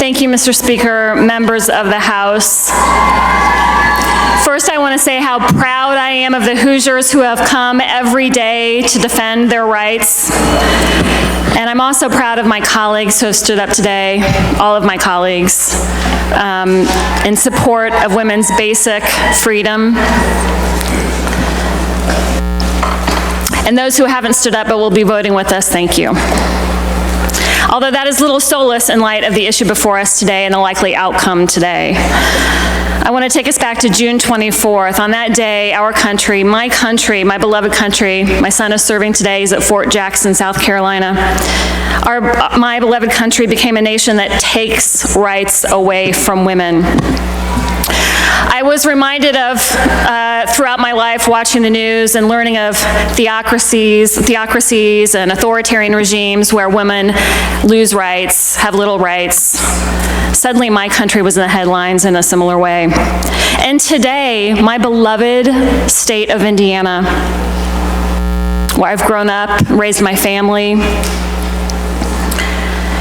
Thank you, Mr. Speaker, members of the House. First, I want to say how proud I am of the Hoosiers who have come every day to defend their rights. And I'm also proud of my colleagues who have stood up today, all of my colleagues, in support of women's basic freedom. And those who haven't stood up but will be voting with us, thank you. Although that is little solace in light of the issue before us today and the likely outcome today. I want to take us back to June 24th. On that day, our country, my beloved country, my son is serving today, he's at Fort Jackson, South Carolina. My beloved country became a nation that takes rights away from women. I was reminded of, throughout my life, watching the news and learning of theocracies and authoritarian regimes where women lose rights, have little rights. Suddenly, my country was in the headlines in a similar way. And today, my beloved state of Indiana, where I've grown up, raised my family,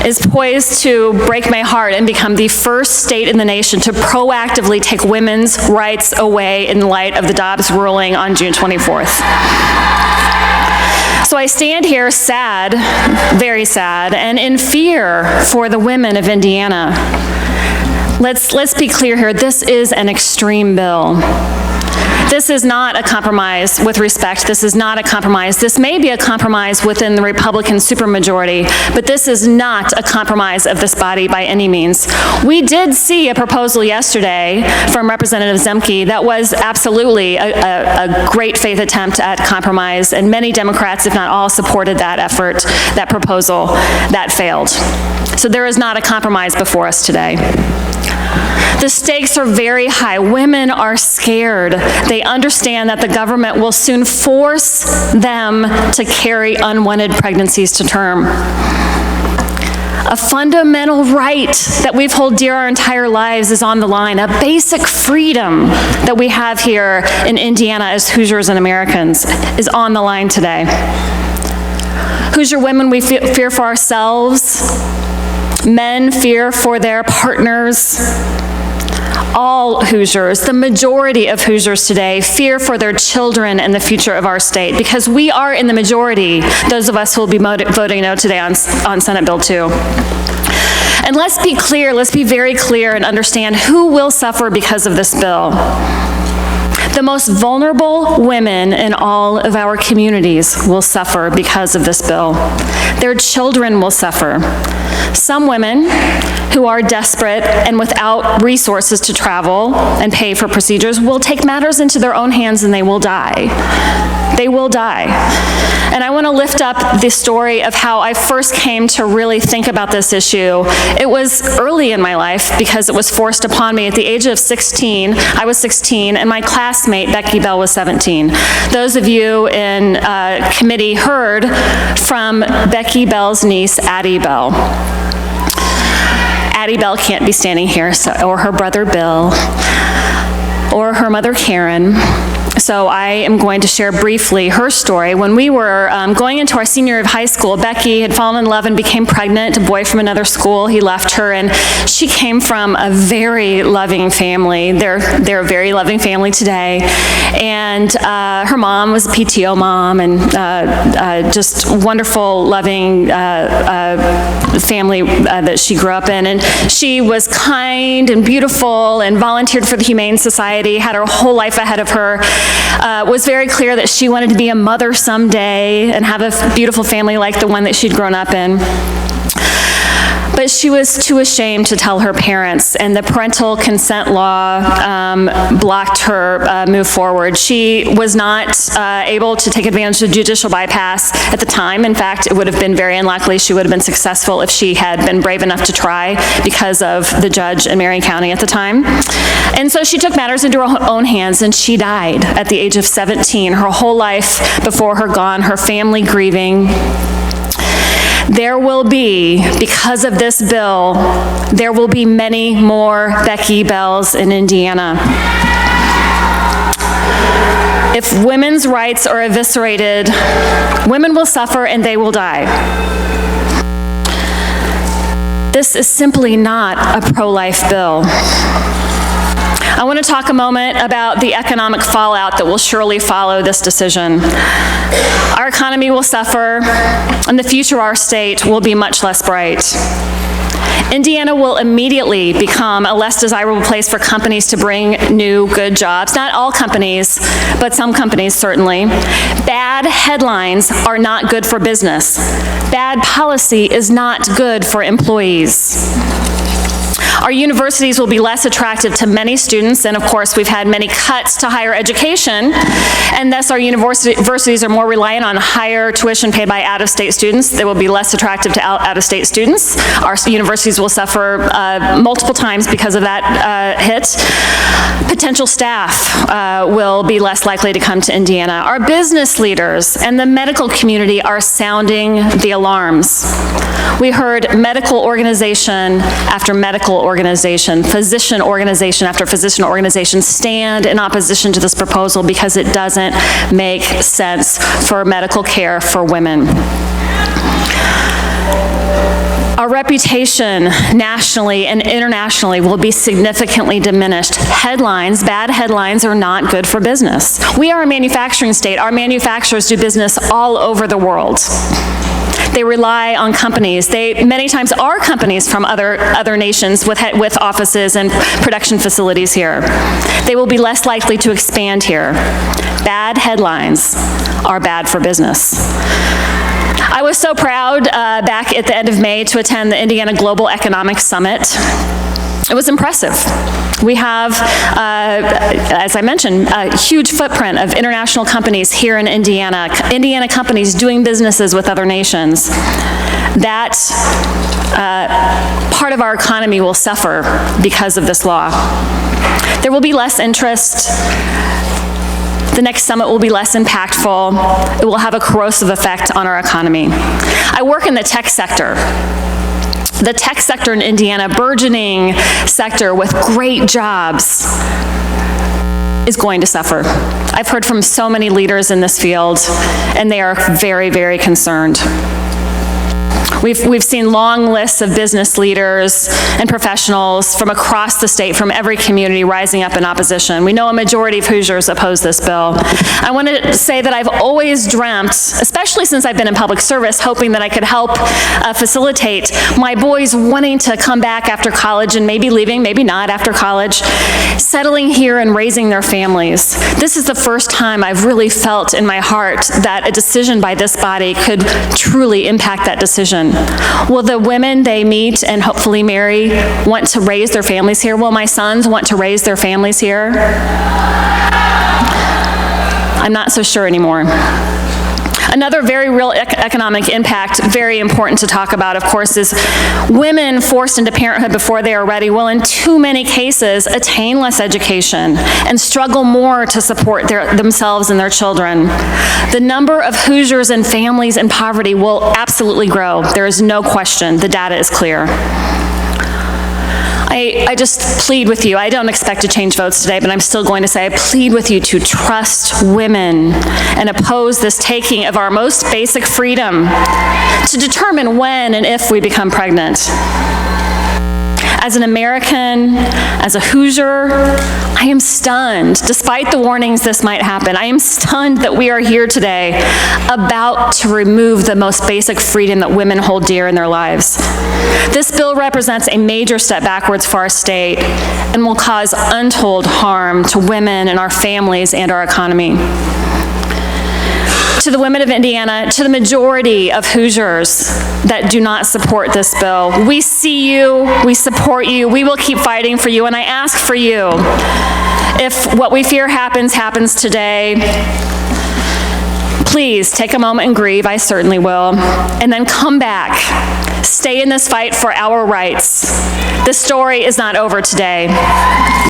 is poised to break my heart and become the first state in the nation to proactively take women's rights away in light of the Dobbs ruling on June 24th. So I stand here sad, very sad, and in fear for the women of Indiana. Let's be clear here, this is an extreme bill. This is not a compromise with respect. This is not a compromise. This may be a compromise within the Republican supermajority, but this is not a compromise of this body by any means. We did see a proposal yesterday from Representative Zemke that was absolutely a great faith attempt at compromise, and many Democrats, if not all, supported that effort, that proposal. That failed. So there is not a compromise before us today. The stakes are very high. Women are scared. They understand that the government will soon force them to carry unwanted pregnancies to term. A fundamental right that we've held dear our entire lives is on the line. A basic freedom that we have here in Indiana as Hoosiers and Americans is on the line today. Hoosier women, we fear for ourselves. Men fear for their partners. All Hoosiers, the majority of Hoosiers today, fear for their children and the future of our state, because we are in the majority, those of us who will be voting no today on Senate Bill 2. And let's be clear, let's be very clear and understand who will suffer because of this bill. The most vulnerable women in all of our communities will suffer because of this bill. Their children will suffer. Some women who are desperate and without resources to travel and pay for procedures will take matters into their own hands and they will die. They will die. And I want to lift up the story of how I first came to really think about this issue. It was early in my life because it was forced upon me. At the age of 16, I was 16, and my classmate, Becky Bell, was 17. Those of you in committee heard from Becky Bell's niece, Addie Bell. Addie Bell can't be standing here, or her brother Bill, or her mother Karen. So I am going to share briefly her story. When we were going into our senior year of high school, Becky had fallen in love and became pregnant. A boy from another school, he left her, and she came from a very loving family. They're a very loving family today. And her mom was a PTO mom, and just wonderful, loving family that she grew up in. And she was kind and beautiful and volunteered for the Humane Society, had her whole life ahead of her. Was very clear that she wanted to be a mother someday and have a beautiful family like the one that she'd grown up in. But she was too ashamed to tell her parents, and the parental consent law blocked her move forward. She was not able to take advantage of judicial bypass at the time. In fact, it would have been very unlikely she would have been successful if she had been brave enough to try because of the judge in Marion County at the time. And so she took matters into her own hands, and she died at the age of 17. Her whole life before her gone, her family grieving. There will be, because of this bill, there will be many more Becky Bells in Indiana. If women's rights are eviscerated, women will suffer and they will die. This is simply not a pro-life bill. I want to talk a moment about the economic fallout that will surely follow this decision. Our economy will suffer, and the future of our state will be much less bright. Indiana will immediately become a less desirable place for companies to bring new, good jobs. Not all companies, but some companies certainly. Bad headlines are not good for business. Bad policy is not good for employees. Our universities will be less attractive to many students, and of course we've had many cuts to higher education, and thus our universities are more reliant on higher tuition paid by out-of-state students. They will be less attractive to out-of-state students. Our universities will suffer multiple times because of that hit. Potential staff will be less likely to come to Indiana. Our business leaders and the medical community are sounding the alarms. We heard medical organization after medical organization, physician organization after physician organization stand in opposition to this proposal because it doesn't make sense for medical care for women. Our reputation nationally and internationally will be significantly diminished. Headlines, bad headlines, are not good for business. We are a manufacturing state. Our manufacturers do business all over the world. They rely on companies. They many times are companies from other nations with offices and production facilities here. They will be less likely to expand here. Bad headlines are bad for business. I was so proud back at the end of May to attend the Indiana Global Economic Summit. It was impressive. We have, as I mentioned, a huge footprint of international companies here in Indiana, Indiana companies doing businesses with other nations. That part of our economy will suffer because of this law. There will be less interest. The next summit will be less impactful. It will have a corrosive effect on our economy. I work in the tech sector. The tech sector in Indiana, burgeoning sector with great jobs, is going to suffer. I've heard from so many leaders in this field, and they are very, very concerned. We've seen long lists of business leaders and professionals from across the state, from every community, rising up in opposition. We know a majority of Hoosiers oppose this bill. I want to say that I've always dreamt, especially since I've been in public service, hoping that I could help facilitate my boys wanting to come back after college and maybe leaving, maybe not after college, settling here and raising their families. This is the first time I've really felt in my heart that a decision by this body could truly impact that decision. Will the women they meet and hopefully marry want to raise their families here? Will my sons want to raise their families here? I'm not so sure anymore. Another very real economic impact, very important to talk about, of course, is women forced into parenthood before they are ready will in too many cases attain less education and struggle more to support themselves and their children. The number of Hoosiers and families in poverty will absolutely grow. There is no question. The data is clear. I just plead with you. I don't expect to change votes today, but I'm still going to say I plead with you to trust women and oppose this taking of our most basic freedom to determine when and if we become pregnant. As an American, as a Hoosier, I am stunned, despite the warnings this might happen, I am stunned that we are here today about to remove the most basic freedom that women hold dear in their lives. This bill represents a major step backwards for our state and will cause untold harm to women and our families and our economy. To the women of Indiana, to the majority of Hoosiers that do not support this bill, we see you, we support you, we will keep fighting for you, and I ask for you, if what we fear happens today, please take a moment and grieve, I certainly will, and then come back. Stay in this fight for our rights. This story is not over today.